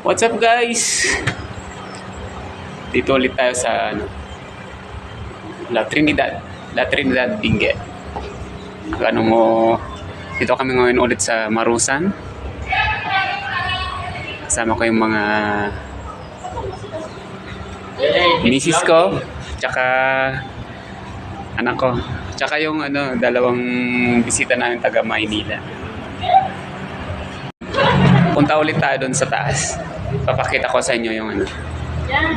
What's up guys? Dito ulit tayo sa La Trinidad. La Trinidad Benguet. Dito kami ngayon ulit sa Marusan. Kasama ko yung mga misis ko, tsaka anak ko, tsaka yung dalawang bisita namin taga Maynila. Punta ulit tayo doon sa taas. Papakita ko sa inyo yung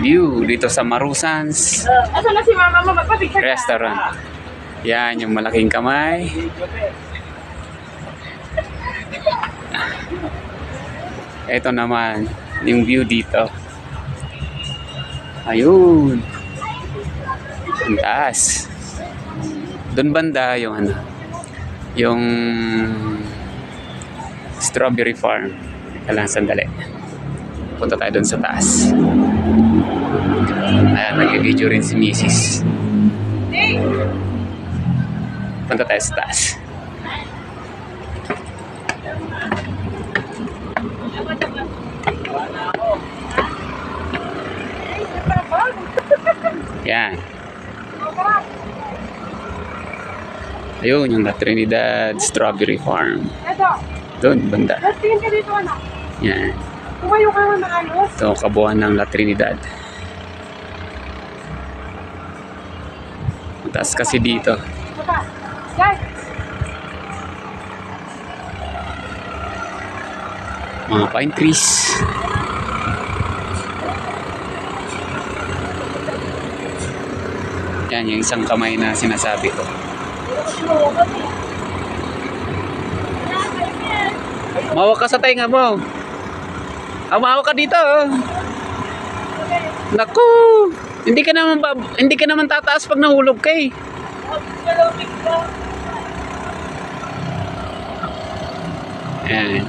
view dito sa Marusan's Asan na si mama mo? Magpapicture ka. restaurant. Yan yung malaking kamay. Ito naman yung view dito. Ayun. Ang taas. Doon banda yung yung strawberry farm. Kailangan sandali. Punta tayo doon sa taas. Ayan, nag-video rin si Mrs. Punta tayo sa taas. Yan. Ayun, yung La Trinidad Strawberry Farm. Ito. Doon, banda. Let's tingin ka dito, anak. Yan. Tumayo ka ng ayos. Ito, kabuuan ng La Trinidad. Mataas kasi dito. Baba. Guys. Mga pine trees. Yan, yung isang kamay na sinasabi ko. Mawak ka sa tainga mo. Mawak ka dito. Naku, hindi ka naman tataas pag nahulog ka eh. Yan.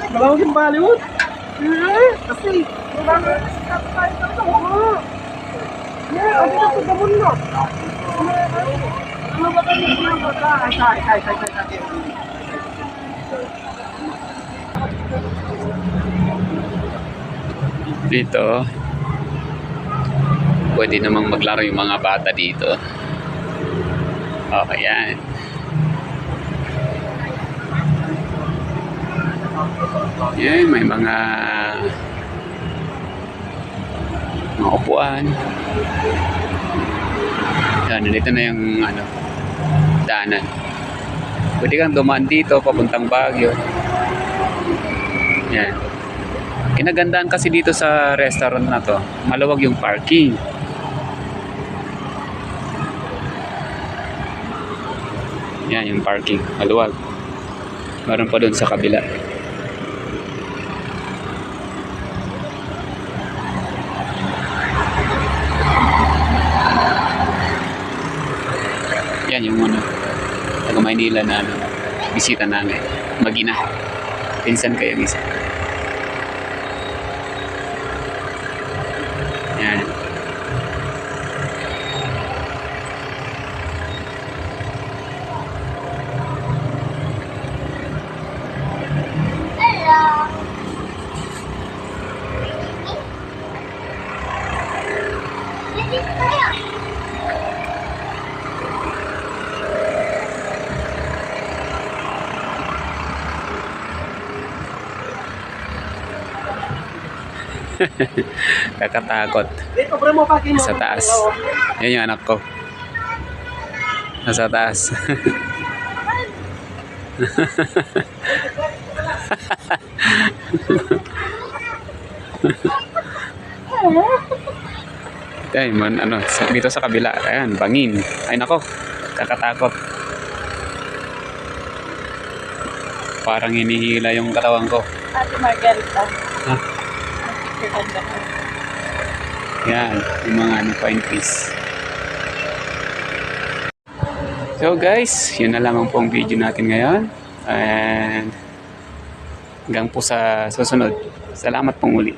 Balang din Bollywood. Kasi. Yeah, ano na sa gamon mo? Ano ba kayo ng bata? Ay. Dito pwede namang maglaro yung mga bata dito. Okay, yan. Yan, may mga upuan. Yan, dito na yung daanan. Pwede kang dumaan dito papuntang Baguio. Yan. Kinagandaan kasi dito sa restaurant na to, maluwag yung parking. Yan yung parking, maluwag. Meron pa doon sa kabila. Yan yung taga Maynila na bisita namin. Magina. Pinsan kayo isa. Yan. Kakatakot. Sa taas. Yan yung anak ko. Nasa taas. Ay, dito sa kabila. Ayan, bangin. Ay nako, kakatakot. Parang hinihila yung katawan ko. Ate Margarita. Ha? Yan, yung mga pine trees. So guys, yun na lamang po ang video natin ngayon. And Hanggang po sa susunod. Salamat pong muli.